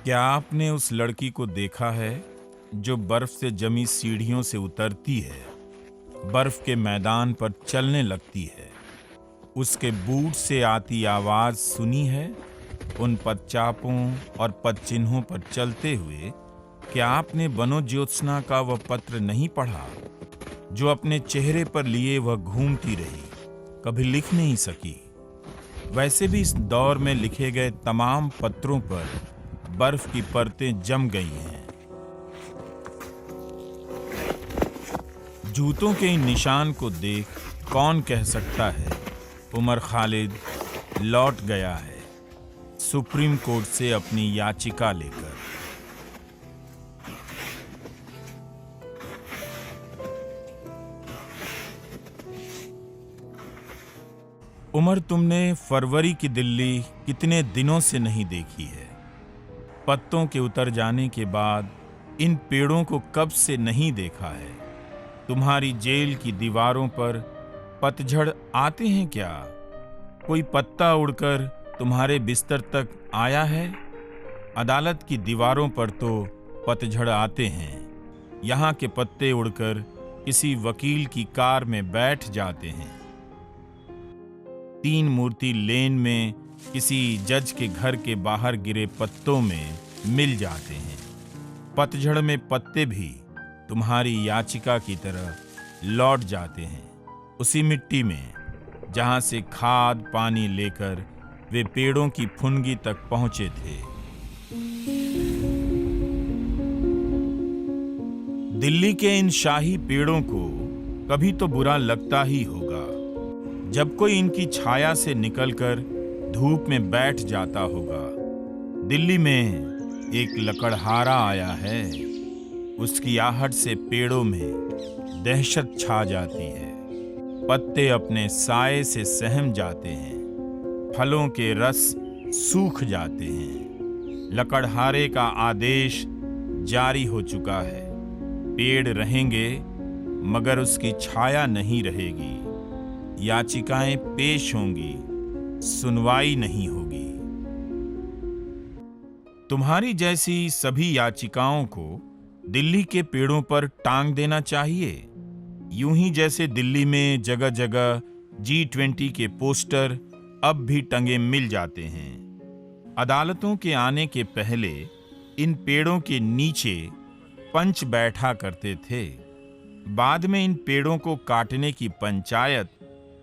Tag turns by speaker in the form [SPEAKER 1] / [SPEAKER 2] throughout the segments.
[SPEAKER 1] क्या आपने उस लड़की को देखा है जो बर्फ से जमी सीढ़ियों से उतरती है, बर्फ के मैदान पर चलने लगती है? उसके बूट से आती आवाज सुनी है? उन पदचापों और पदचिन्हों पर चलते हुए क्या आपने बनोज्योत्स्ना का वह पत्र नहीं पढ़ा जो अपने चेहरे पर लिए वह घूमती रही, कभी लिख नहीं सकी? वैसे भी इस दौर में लिखे गए तमाम पत्रों पर बर्फ की परतें जम गई हैं। जूतों के इन निशान को देख कौन कह सकता है उमर खालिद लौट गया है सुप्रीम कोर्ट से अपनी याचिका लेकर। उमर, तुमने फरवरी की दिल्ली कितने दिनों से नहीं देखी है? पत्तों के उतर जाने के बाद इन पेड़ों को कब से नहीं देखा है? तुम्हारी जेल की दीवारों पर पतझड़ आते हैं क्या? कोई पत्ता उड़कर तुम्हारे बिस्तर तक आया है? अदालत की दीवारों पर तो पतझड़ आते हैं। यहाँ के पत्ते उड़कर किसी वकील की कार में बैठ जाते हैं। 3 मूर्ति लेन में किसी जज के घर के बाहर गिरे पत्तों में मिल जाते हैं। पतझड़ में पत्ते भी तुम्हारी याचिका की तरह लौट जाते हैं, उसी मिट्टी में जहां से खाद पानी लेकर वे पेड़ों की फुनगी तक पहुंचे थे। दिल्ली के इन शाही पेड़ों को कभी तो बुरा लगता ही होगा जब कोई इनकी छाया से निकलकर धूप में बैठ जाता होगा। दिल्ली में एक लकड़हारा आया है, उसकी आहट से पेड़ों में दहशत छा जाती है। पत्ते अपने साए से सहम जाते हैं, फलों के रस सूख जाते हैं। लकड़हारे का आदेश जारी हो चुका है। पेड़ रहेंगे मगर उसकी छाया नहीं रहेगी। याचिकाएं पेश होंगी, सुनवाई नहीं होगी। तुम्हारी जैसी सभी याचिकाओं को दिल्ली के पेड़ों पर टांग देना चाहिए, यूं ही जैसे दिल्ली में जगह जगह G20 के पोस्टर अब भी टंगे मिल जाते हैं। अदालतों के आने के पहले इन पेड़ों के नीचे पंच बैठा करते थे। बाद में इन पेड़ों को काटने की पंचायत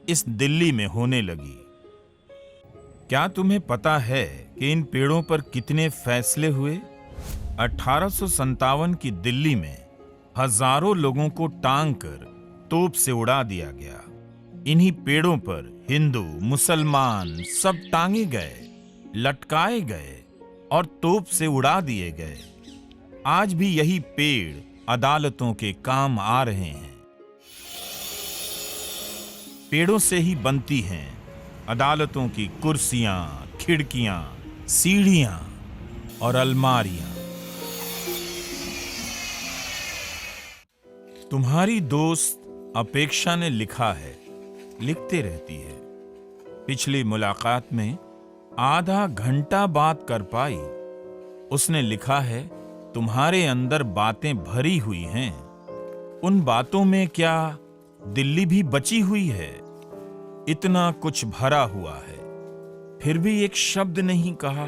[SPEAKER 1] इस दिल्ली में होने लगी। क्या तुम्हें पता है कि इन पेड़ों पर कितने फैसले हुए? 1857 की दिल्ली में हजारों लोगों को टांग कर तोप से उड़ा दिया गया। इन्हीं पेड़ों पर हिंदू मुसलमान सब टांगे गए, लटकाए गए और तोप से उड़ा दिए गए। आज भी यही पेड़ अदालतों के काम आ रहे हैं। पेड़ों से ही बनती हैं अदालतों की कुर्सियां, खिड़कियां, सीढ़ियां और अलमारियां। तुम्हारी दोस्त अपेक्षा ने लिखा है, लिखते रहती है। पिछली मुलाकात में आधा घंटा बात कर पाई। उसने लिखा है, तुम्हारे अंदर बातें भरी हुई हैं। उन बातों में क्या दिल्ली भी बची हुई है? इतना कुछ भरा हुआ है, फिर भी एक शब्द नहीं कहा।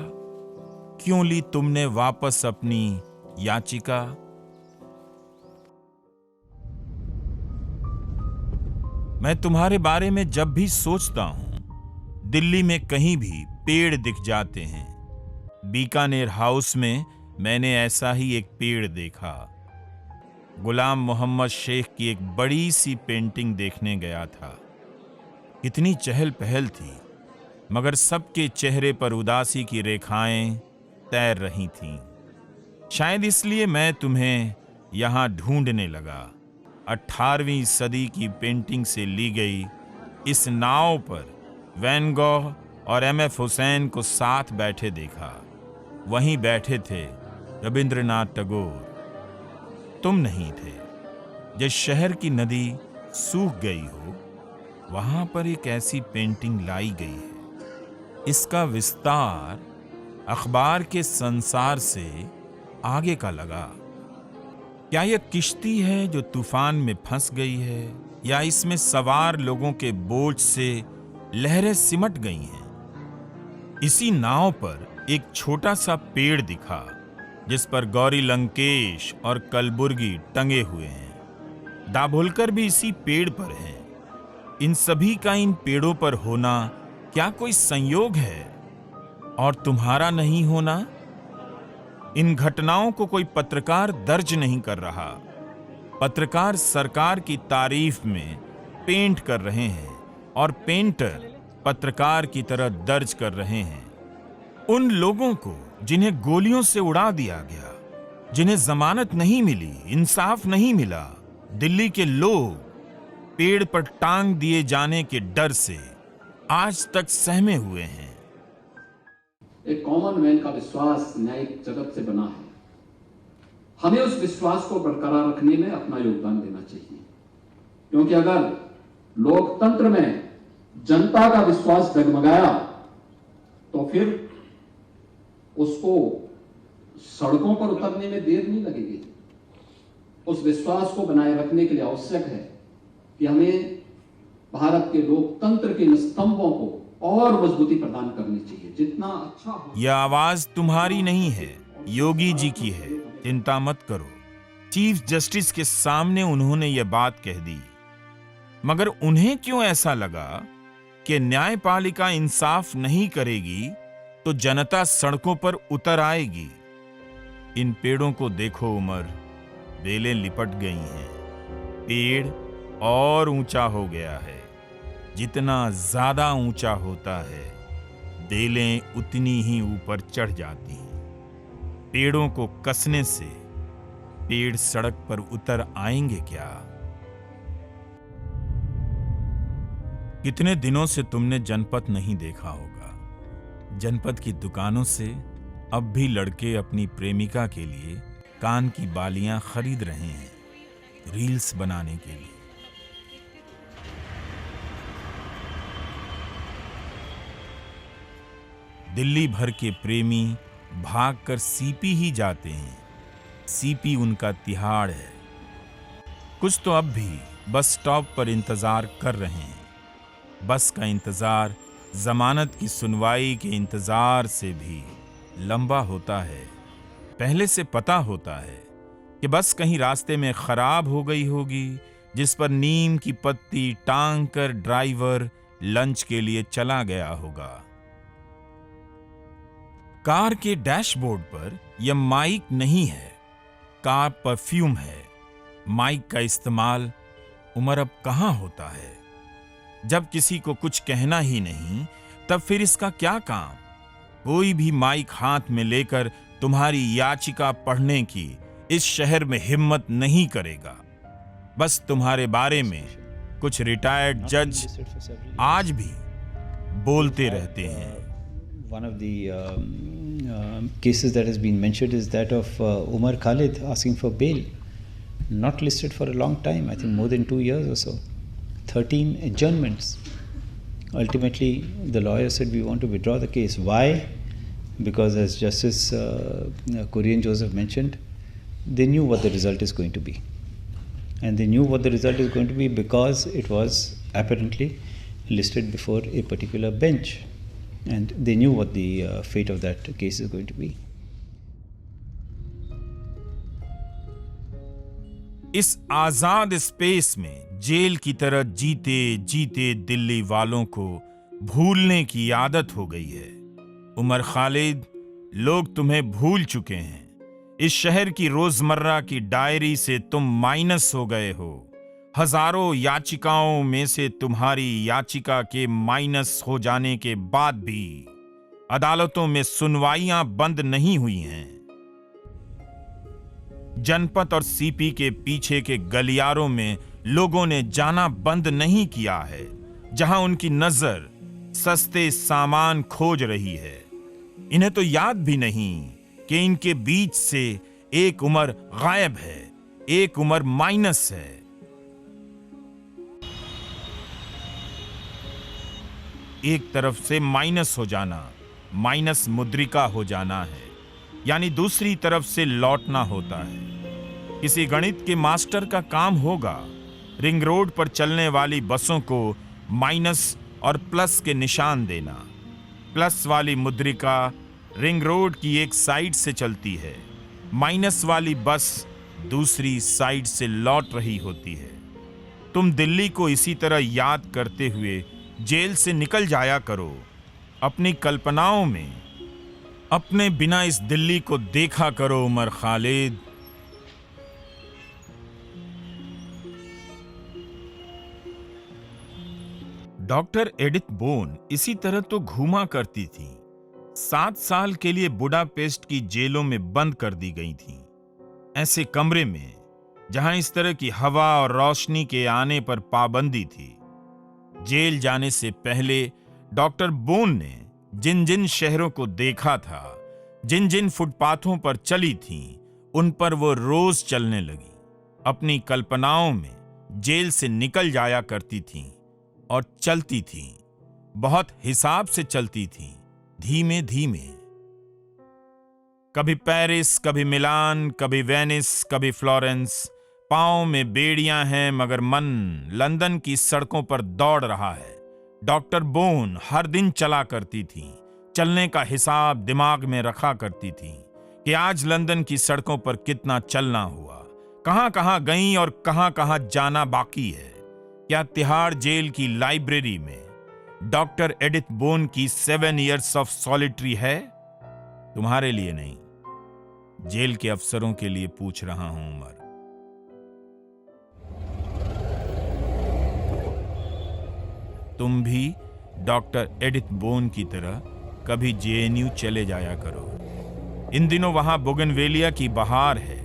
[SPEAKER 1] क्यों ली तुमने वापस अपनी याचिका? मैं तुम्हारे बारे में जब भी सोचता हूं, दिल्ली में कहीं भी पेड़ दिख जाते हैं। बीकानेर हाउस में मैंने ऐसा ही एक पेड़ देखा। गुलाम मोहम्मद शेख की एक बड़ी सी पेंटिंग देखने गया था। कितनी चहल पहल थी, मगर सबके चेहरे पर उदासी की रेखाएं तैर रही थीं। शायद इसलिए मैं तुम्हें यहां ढूंढने लगा। 18वीं सदी की पेंटिंग से ली गई इस नाव पर वैन गॉग और MF हुसैन को साथ बैठे देखा। वहीं बैठे थे रविंद्रनाथ टैगोर। तुम नहीं थे। जिस शहर की नदी सूख गई हो, वहां पर एक ऐसी पेंटिंग लाई गई है। इसका विस्तार अखबार के संसार से आगे का लगा। क्या यह किश्ती है जो तूफान में फंस गई है, या इसमें सवार लोगों के बोझ से लहरें सिमट गई हैं? इसी नाव पर एक छोटा सा पेड़ दिखा जिस पर गौरी लंकेश और कलबुर्गी टंगे हुए हैं। दाभोलकर भी इसी पेड़ पर हैं। इन सभी का इन पेड़ों पर होना क्या कोई संयोग है, और तुम्हारा नहीं होना? इन घटनाओं को कोई पत्रकार दर्ज नहीं कर रहा। पत्रकार सरकार की तारीफ में पेंट कर रहे हैं और पेंटर पत्रकार की तरह दर्ज कर रहे हैं। उन लोगों को जिन्हें गोलियों से उड़ा दिया गया, जिन्हें जमानत नहीं मिली, इंसाफ नहीं मिला, दिल्ली के लोग पेड़ पर टांग दिए जाने के डर से आज तक सहमे हुए हैं।
[SPEAKER 2] एक कॉमन मैन का विश्वास न्यायिक जगत से बना है। हमें उस विश्वास को बरकरार रखने में अपना योगदान देना चाहिए, क्योंकि अगर लोकतंत्र में जनता का विश्वास डगमगाया तो फिर उसको सड़कों पर उतरने में देर नहीं लगेगी। उस विश्वास को बनाए रखने के लिए आवश्यक है कि हमें भारत के लोकतंत्र के इन स्तंभों को और मजबूती प्रदान करनी चाहिए। जितना अच्छा हो।
[SPEAKER 1] यह आवाज तुम्हारी नहीं है, योगी जी की है। चिंता मत करो। चीफ जस्टिस के सामने उन्होंने यह बात कह दी। मगर उन्हें क्यों ऐसा लगा कि न्यायपालिका इंसाफ नहीं करेगी तो जनता सड़कों पर उतर आएगी? इन पेड़ों को देखो उमर, बेलें लिपट गई हैं। पेड़ और ऊंचा हो गया है। जितना ज्यादा ऊंचा होता है, बेलें उतनी ही ऊपर चढ़ जाती हैं। पेड़ों को कसने से पेड़ सड़क पर उतर आएंगे क्या? कितने दिनों से तुमने जनपद नहीं देखा होगा। जनपद की दुकानों से अब भी लड़के अपनी प्रेमिका के लिए कान की बालियां खरीद रहे हैं, रील्स बनाने के लिए। दिल्ली भर के प्रेमी भागकर सीपी ही जाते हैं। सीपी उनका तिहाड़ है। कुछ तो अब भी बस स्टॉप पर इंतजार कर रहे हैं। बस का इंतजार जमानत की सुनवाई के इंतजार से भी लंबा होता है। पहले से पता होता है कि बस कहीं रास्ते में खराब हो गई होगी, जिस पर नीम की पत्ती टांग कर ड्राइवर लंच के लिए चला गया होगा। कार के डैशबोर्ड पर यह माइक नहीं है, कार परफ्यूम है। माइक का इस्तेमाल उमर अब कहां होता है? जब किसी को कुछ कहना ही नहीं, तब फिर इसका क्या काम? कोई भी माइक हाथ में लेकर तुम्हारी याचिका पढ़ने की इस शहर में हिम्मत नहीं करेगा। बस तुम्हारे बारे में कुछ रिटायर्ड जज आज भी बोलते रहते हैं।
[SPEAKER 3] One of the cases that has been mentioned is that of Umar Khalid asking for bail, not listed for a long time, I think more than 2 years or so. 13 adjournments. Ultimately, the lawyer said we want to withdraw the case. Why? Because as Justice Kurian Joseph mentioned, they knew what the result is going to be. And they knew what the result is going to be because it was apparently listed before a particular bench. And they knew what the fate of that case is going to be.
[SPEAKER 1] इस आजाद space में jail की तरह जीते जीते दिल्ली वालों को भूलने की आदत हो गई है। उमर खालिद, लोग तुम्हें भूल चुके हैं। इस शहर की रोजमर्रा की डायरी से तुम माइनस हो गए हो। हजारों याचिकाओं में से तुम्हारी याचिका के माइनस हो जाने के बाद भी अदालतों में सुनवाइयां बंद नहीं हुई हैं। जनपद और सीपी के पीछे के गलियारों में लोगों ने जाना बंद नहीं किया है, जहां उनकी नजर सस्ते सामान खोज रही है। इन्हें तो याद भी नहीं कि इनके बीच से एक उमर गायब है, एक उमर माइनस है। एक तरफ से माइनस हो जाना माइनस मुद्रिका हो जाना है, यानी दूसरी तरफ से लौटना होता है। किसी गणित के मास्टर का काम होगा रिंग रोड पर चलने वाली बसों को माइनस और प्लस के निशान देना। प्लस वाली मुद्रिका रिंग रोड की एक साइड से चलती है, माइनस वाली बस दूसरी साइड से लौट रही होती है। तुम दिल्ली को इसी तरह याद करते हुए जेल से निकल जाया करो, अपनी कल्पनाओं में अपने बिना इस दिल्ली को देखा करो Umar Khalid. Doctor Edith Bone इसी तरह तो घूमा करती थी। 7 साल के लिए बुडापेस्ट की जेलों में बंद कर दी गई थी, ऐसे कमरे में जहां इस तरह की हवा और रोशनी के आने पर पाबंदी थी। जेल जाने से पहले डॉक्टर बोन ने जिन जिन शहरों को देखा था, जिन जिन फुटपाथों पर चली थीं, उन पर वो रोज चलने लगी। अपनी कल्पनाओं में जेल से निकल जाया करती थीं और चलती थीं। बहुत हिसाब से चलती थीं, धीमे धीमे। कभी पेरिस, कभी मिलान, कभी वेनिस, कभी फ्लोरेंस। पांव में बेड़ियां हैं मगर मन लंदन की सड़कों पर दौड़ रहा है। डॉक्टर बोन हर दिन चला करती थी, चलने का हिसाब दिमाग में रखा करती थी कि आज लंदन की सड़कों पर कितना चलना हुआ, कहां कहां गईं और कहां कहां जाना बाकी है। क्या तिहाड़ जेल की लाइब्रेरी में डॉक्टर एडिथ बोन की 7 Years ऑफ सॉलिटरी है? तुम्हारे लिए नहीं, जेल के अफसरों के लिए पूछ रहा हूं उमर। तुम भी डॉक्टर एडिथ बोन की तरह कभी जेएनयू चले जाया करो। इन दिनों वहां बोगनवेलिया की बहार है।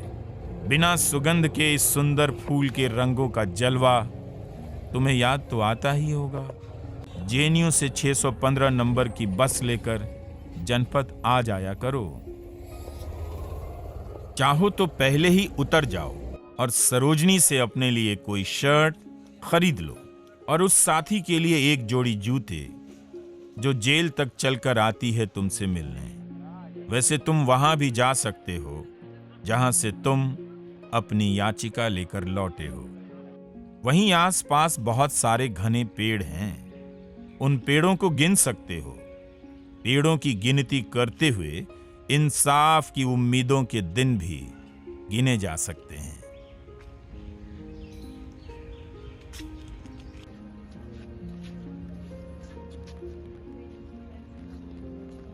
[SPEAKER 1] बिना सुगंध के इस सुंदर फूल के रंगों का जलवा तुम्हें याद तो आता ही होगा। जेएनयू से 615 नंबर की बस लेकर जनपद आ जाया करो। चाहो तो पहले ही उतर जाओ और सरोजनी से अपने लिए कोई शर्ट खरीद लो और उस साथी के लिए एक जोड़ी जूते जो जेल तक चलकर आती है तुमसे मिलने। वैसे तुम वहां भी जा सकते हो जहां से तुम अपनी याचिका लेकर लौटे हो। वहीं आसपास बहुत सारे घने पेड़ हैं, उन पेड़ों को गिन सकते हो। पेड़ों की गिनती करते हुए इंसाफ की उम्मीदों के दिन भी गिने जा सकते हैं।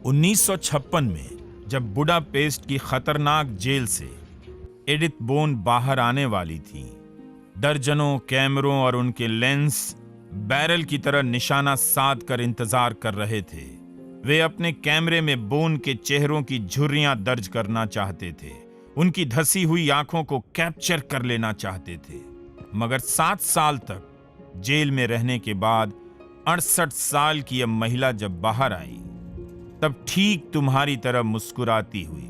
[SPEAKER 1] (1956) में जब बुडापेस्ट की खतरनाक जेल से एडिथ बोन बाहर आने वाली थी, दर्जनों कैमरों और उनके लेंस बैरल की तरह निशाना साध कर इंतजार कर रहे थे। वे अपने कैमरे में बोन के चेहरों की झुर्रियां दर्ज करना चाहते थे, उनकी धसी हुई आंखों को कैप्चर कर लेना चाहते थे। मगर 7 साल तक जेल में रहने के बाद 68 साल की यह महिला जब बाहर आई, तब ठीक तुम्हारी तरह मुस्कुराती हुई,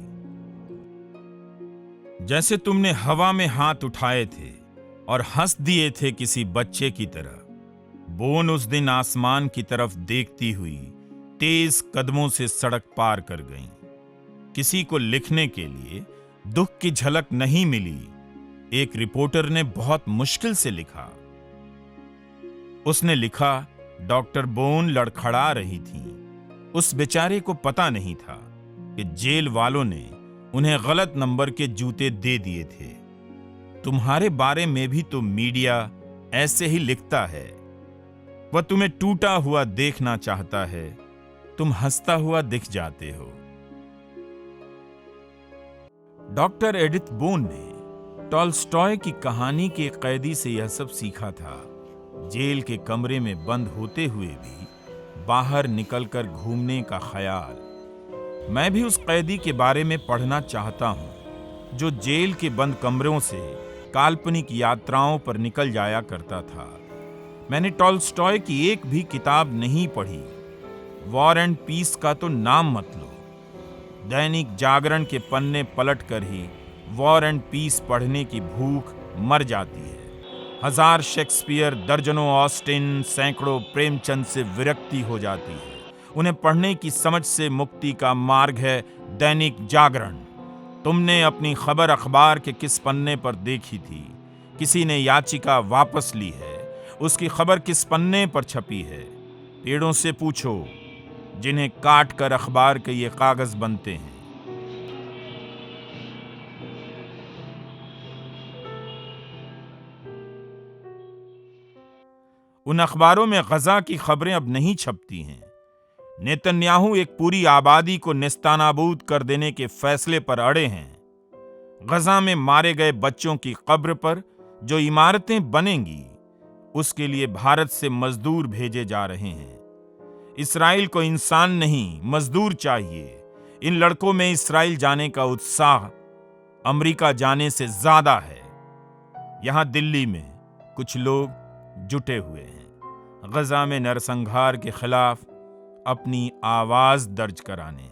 [SPEAKER 1] जैसे तुमने हवा में हाथ उठाए थे और हंस दिए थे किसी बच्चे की तरह। बोन उस दिन आसमान की तरफ देखती हुई तेज कदमों से सड़क पार कर गईं। किसी को लिखने के लिए दुख की झलक नहीं मिली। एक रिपोर्टर ने बहुत मुश्किल से लिखा। उसने लिखा, डॉक्टर बोन लड़खड़ा रही थी। उस बेचारे को पता नहीं था कि जेल वालों ने उन्हें गलत नंबर के जूते दे दिए थे। तुम्हारे बारे में भी तो मीडिया ऐसे ही लिखता है। वह तुम्हें टूटा हुआ देखना चाहता है, तुम हंसता हुआ दिख जाते हो। डॉक्टर एडिथ बोन ने टॉल्स्टॉय की कहानी के कैदी से यह सब सीखा था। जेल के कमरे में बंद होते हुए भी बाहर निकलकर घूमने का ख्याल। मैं भी उस कैदी के बारे में पढ़ना चाहता हूं जो जेल के बंद कमरों से काल्पनिक यात्राओं पर निकल जाया करता था। मैंने टॉल्स्टॉय की एक भी किताब नहीं पढ़ी। वॉर एंड पीस का तो नाम मत लो। दैनिक जागरण के पन्ने पलटकर ही वॉर एंड पीस पढ़ने की भूख मर जाती है। 1000 शेक्सपियर, दर्जनों ऑस्टिन, सैकड़ों प्रेमचंद से विरक्ति हो जाती है। उन्हें पढ़ने की समझ से मुक्ति का मार्ग है दैनिक जागरण। तुमने अपनी खबर अखबार के किस पन्ने पर देखी थी? किसी ने याचिका वापस ली है, उसकी खबर किस पन्ने पर छपी है? पेड़ों से पूछो जिन्हें काट कर अखबार के ये कागज बनते हैं। उन अखबारों में गजा की खबरें अब नहीं छपती हैं। नेतन्याहू एक पूरी आबादी को नेस्तानाबूद कर देने के फैसले पर अड़े हैं। गजा में मारे गए बच्चों की कब्र पर जो इमारतें बनेंगी, उसके लिए भारत से मजदूर भेजे जा रहे हैं। इस्राइल को इंसान नहीं, मजदूर चाहिए। इन लड़कों में इस्राइल जाने का उत्साह अमेरिका जाने से ज्यादा है। यहां दिल्ली में कुछ लोग जुटे हुए हैं गजा में नरसंहार के खिलाफ अपनी आवाज दर्ज कराने।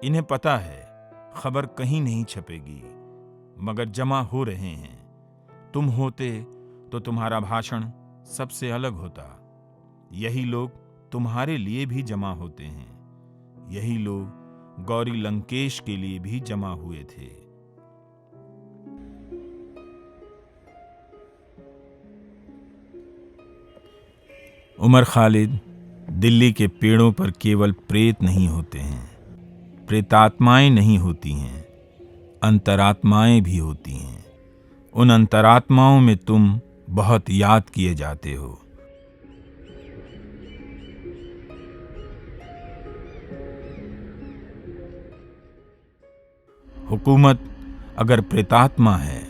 [SPEAKER 1] इन्हें पता है खबर कहीं नहीं छपेगी, मगर जमा हो रहे हैं। तुम होते तो तुम्हारा भाषण सबसे अलग होता। यही लोग तुम्हारे लिए भी जमा होते हैं। यही लोग गौरी लंकेश के लिए भी जमा हुए थे। उमर खालिद, दिल्ली के पेड़ों पर केवल प्रेत नहीं होते हैं, प्रेतात्माएं नहीं होती हैं, अंतरात्माएं भी होती हैं। उन अंतरात्माओं में तुम बहुत याद किए जाते हो। हुकूमत अगर प्रेतात्मा है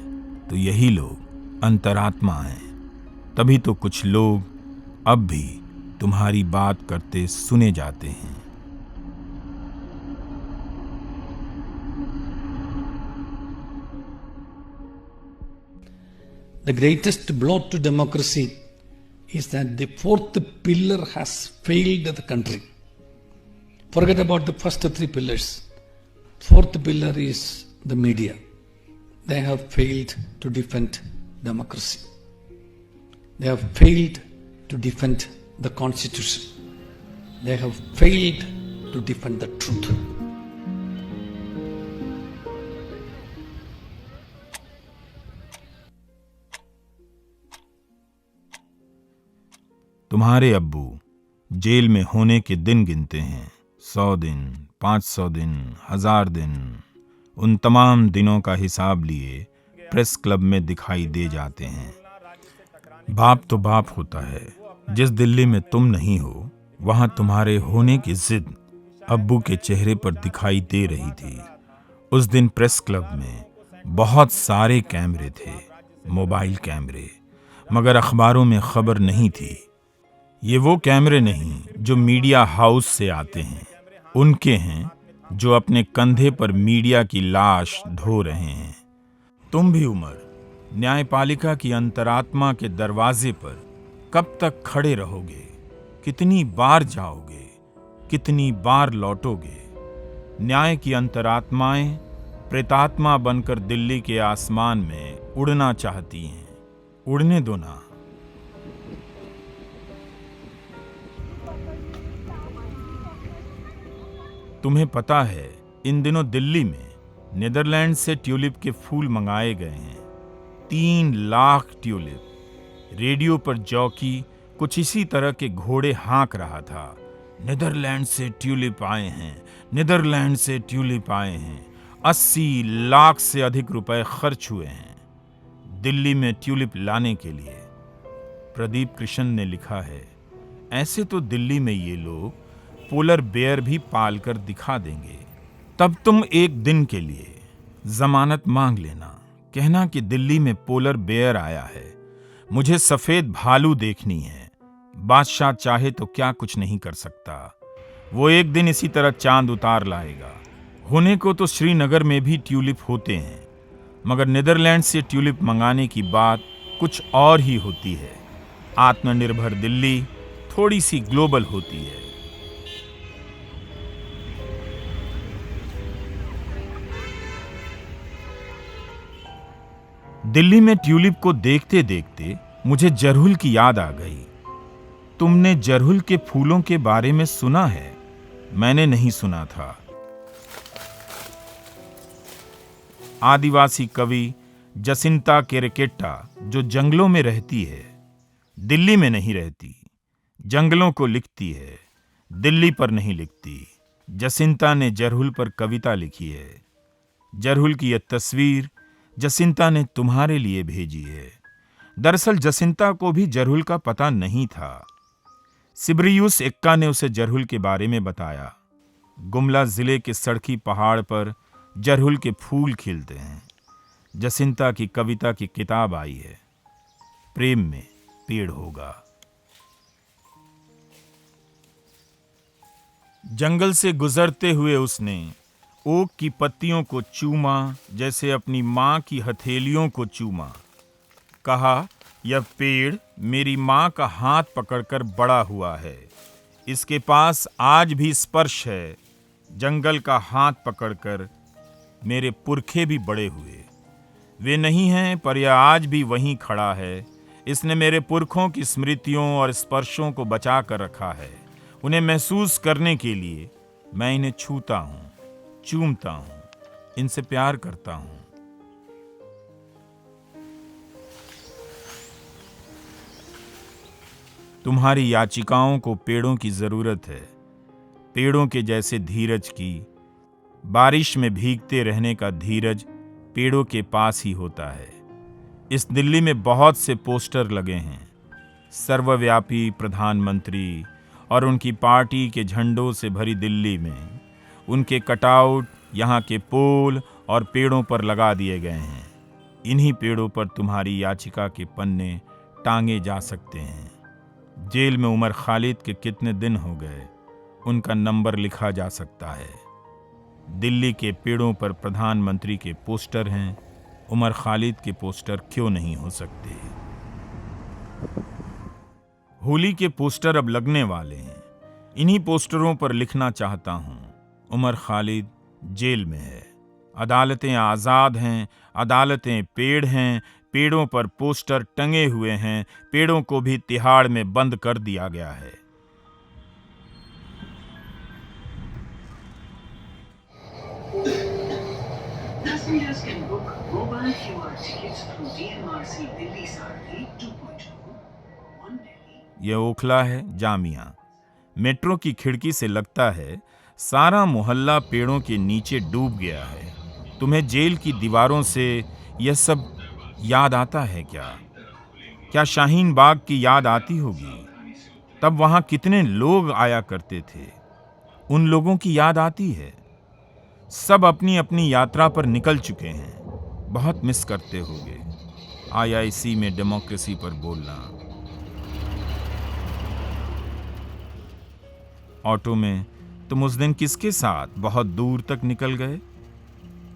[SPEAKER 1] तो यही लोग अंतरात्मा हैं। तभी तो कुछ लोग अब भी तुम्हारी बात करते सुने जाते हैं।
[SPEAKER 4] The greatest blow to democracy is that the fourth pillar has failed the country. Forget about the first three pillars. Fourth pillar is the media. They have failed to defend democracy. They have failed to defend the constitution. They have failed to defend the truth.
[SPEAKER 1] तुम्हारे अब्बू jail में होने के दिन गिनते हैं। 100 दिन, 500 दिन, 1000 दिन। उन तमाम दिनों का हिसाब लिए प्रेस क्लब में दिखाई दे जाते हैं। बाप तो बाप होता है। जिस दिल्ली में तुम नहीं हो, वहां तुम्हारे होने की जिद अब्बू के चेहरे पर दिखाई दे रही थी। उस दिन प्रेस क्लब में बहुत सारे कैमरे थे, मोबाइल कैमरे, मगर अखबारों में खबर नहीं थी। ये वो कैमरे नहीं जो मीडिया हाउस से आते हैं, उनके हैं जो अपने कंधे पर मीडिया की लाश ढो रहे हैं। तुम भी उमर, न्यायपालिका की अंतरात्मा के दरवाजे पर कब तक खड़े रहोगे? कितनी बार जाओगे? कितनी बार लौटोगे? न्याय की अंतरात्माएं प्रेतात्मा बनकर दिल्ली के आसमान में उड़ना चाहती हैं। उड़ने दो ना। तुम्हें पता है इन दिनों दिल्ली में नीदरलैंड से ट्यूलिप के फूल मंगाए गए हैं। 3 लाख ट्यूलिप। रेडियो पर जॉकी कुछ इसी तरह के घोड़े हाँक रहा था। नीदरलैंड से ट्यूलिप आए हैं, नीदरलैंड से ट्यूलिप आए हैं। 80 लाख से अधिक रुपए खर्च हुए हैं दिल्ली में ट्यूलिप लाने के लिए। प्रदीप कृष्ण ने लिखा है, ऐसे तो दिल्ली में ये लोग पोलर बेयर भी पाल कर दिखा देंगे। तब तुम एक दिन के लिए जमानत मांग लेना, कहना कि दिल्ली में पोलर बेयर आया है, मुझे सफेद भालू देखनी है। बादशाह चाहे तो क्या कुछ नहीं कर सकता। वो एक दिन इसी तरह चांद उतार लाएगा। होने को तो श्रीनगर में भी ट्यूलिप होते हैं, मगर नीदरलैंड से ट्यूलिप मंगाने की बात कुछ और ही होती है। आत्मनिर्भर दिल्ली थोड़ी सी ग्लोबल होती है। दिल्ली में ट्यूलिप को देखते देखते मुझे जरहुल की याद आ गई। तुमने जरहुल के फूलों के बारे में सुना है? मैंने नहीं सुना था। आदिवासी कवि जसिंता केरकेट्टा जो जंगलों में रहती है, दिल्ली में नहीं रहती, जंगलों को लिखती है, दिल्ली पर नहीं लिखती। जसिंता ने जरहुल पर कविता लिखी है। जरहुल की यह तस्वीर जसिंता ने तुम्हारे लिए भेजी है। दरअसल जसिंता को भी जरहुल का पता नहीं था। सिब्रियुस एक्का ने उसे जरहुल के बारे में बताया। गुमला जिले के सड़की पहाड़ पर जरहुल के फूल खिलते हैं। जसिंता की कविता की किताब आई है, प्रेम में पेड़ होगा। जंगल से गुजरते हुए उसने ओक की पत्तियों को चूमा जैसे अपनी माँ की हथेलियों को चूमा। कहा, यह पेड़ मेरी माँ का हाथ पकड़कर बड़ा हुआ है, इसके पास आज भी स्पर्श है। जंगल का हाथ पकड़कर मेरे पुरखे भी बड़े हुए। वे नहीं हैं पर यह आज भी वहीं खड़ा है। इसने मेरे पुरखों की स्मृतियों और स्पर्शों को बचा कर रखा है। उन्हें महसूस करने के लिए मैं इन्हें छूता हूँ, चूमता हूँ, इनसे प्यार करता हूँ। तुम्हारी याचिकाओं को पेड़ों की जरूरत है, पेड़ों के जैसे धीरज की। बारिश में भीगते रहने का धीरज पेड़ों के पास ही होता है। इस दिल्ली में बहुत से पोस्टर लगे हैं। सर्वव्यापी प्रधानमंत्री और उनकी पार्टी के झंडों से भरी दिल्ली में उनके कटआउट यहाँ के पोल और पेड़ों पर लगा दिए गए हैं। इन्हीं पेड़ों पर तुम्हारी याचिका के पन्ने टांगे जा सकते हैं। जेल में उमर खालिद के कितने दिन हो गए, उनका नंबर लिखा जा सकता है। दिल्ली के पेड़ों पर प्रधानमंत्री के पोस्टर हैं, उमर खालिद के पोस्टर क्यों नहीं हो सकते? होली के पोस्टर अब लगने वाले हैं। इन्हीं पोस्टरों पर लिखना चाहता हूं, उमर खालिद जेल में है। अदालतें आज़ाद हैं, अदालतें पेड़ हैं, पेड़ों पर पोस्टर टंगे हुए हैं, पेड़ों को भी तिहाड़ में बंद कर दिया गया है।
[SPEAKER 5] Passengers can book mobile QR tickets through DMRC Delhi Sarthi 2.2 on Delhi.
[SPEAKER 1] यह ओखला है जामिया। मेट्रो की खिड़की से लगता है सारा मोहल्ला पेड़ों के नीचे डूब गया है। तुम्हें जेल की दीवारों से यह सब याद आता है क्या? क्या शाहीन बाग की याद आती होगी? तब वहां कितने लोग आया करते थे, उन लोगों की याद आती है। सब अपनी अपनी यात्रा पर निकल चुके हैं, बहुत मिस करते होगे IIC में डेमोक्रेसी पर बोलना। ऑटो में तुम उस दिन किसके साथ बहुत दूर तक निकल गए?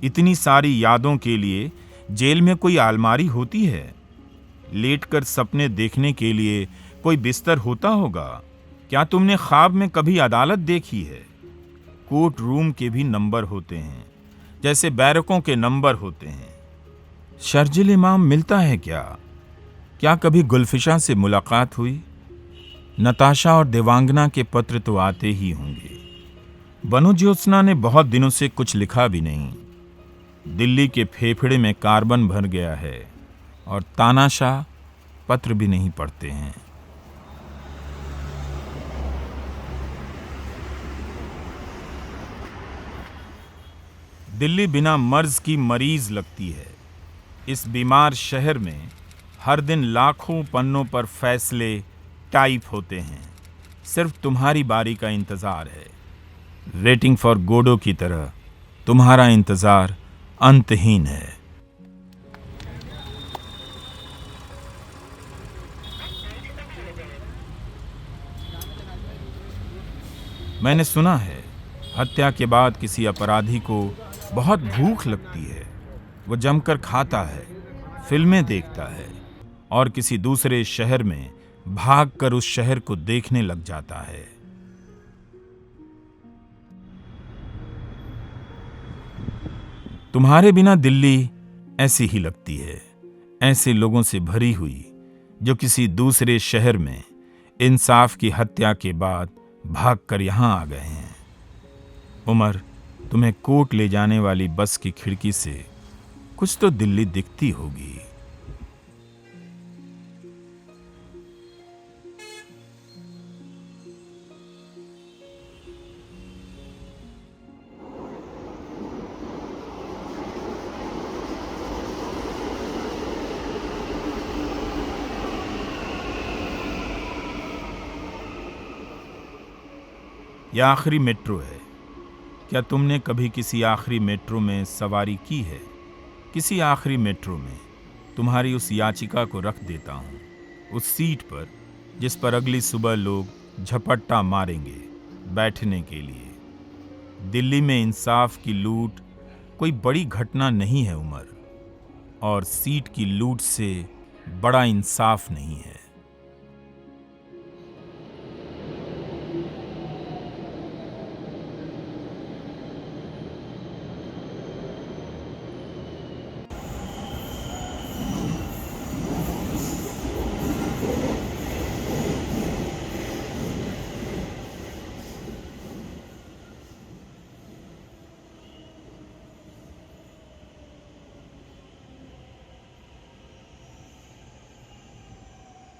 [SPEAKER 1] इतनी सारी यादों के लिए जेल में कोई अलमारी होती है? लेटकर सपने देखने के लिए कोई बिस्तर होता होगा? क्या तुमने ख्वाब में कभी अदालत देखी है? कोर्ट रूम के भी नंबर होते हैं, जैसे बैरकों के नंबर होते हैं। शर्जिल इमाम मिलता है क्या? क्या कभी गुलफिशा से मुलाकात हुई? नताशा और देवांगना के पत्र तो आते ही होंगे। बनु ज्योत्सना ने बहुत दिनों से कुछ लिखा भी नहीं। दिल्ली के फेफड़े में कार्बन भर गया है और तानाशाह पत्र भी नहीं पढ़ते हैं। दिल्ली बिना मर्ज की मरीज लगती है। इस बीमार शहर में हर दिन लाखों पन्नों पर फैसले टाइप होते हैं। सिर्फ तुम्हारी बारी का इंतजार है। वेटिंग फॉर गोडो की तरह तुम्हारा इंतजार अंतहीन है। मैंने सुना है हत्या के बाद किसी अपराधी को बहुत भूख लगती है। वो जमकर खाता है, फिल्में देखता है और किसी दूसरे शहर में भागकर उस शहर को देखने लग जाता है। तुम्हारे बिना दिल्ली ऐसी ही लगती है, ऐसे लोगों से भरी हुई जो किसी दूसरे शहर में इंसाफ की हत्या के बाद भागकर यहां आ गए हैं। उमर, तुम्हें कोर्ट ले जाने वाली बस की खिड़की से कुछ तो दिल्ली दिखती होगी। यह आखिरी मेट्रो है। क्या तुमने कभी किसी आखिरी मेट्रो में सवारी की है? किसी आखिरी मेट्रो में तुम्हारी उस याचिका को रख देता हूँ, उस सीट पर जिस पर अगली सुबह लोग झपट्टा मारेंगे बैठने के लिए। दिल्ली में इंसाफ की लूट कोई बड़ी घटना नहीं है उमर, और सीट की लूट से बड़ा इंसाफ नहीं है।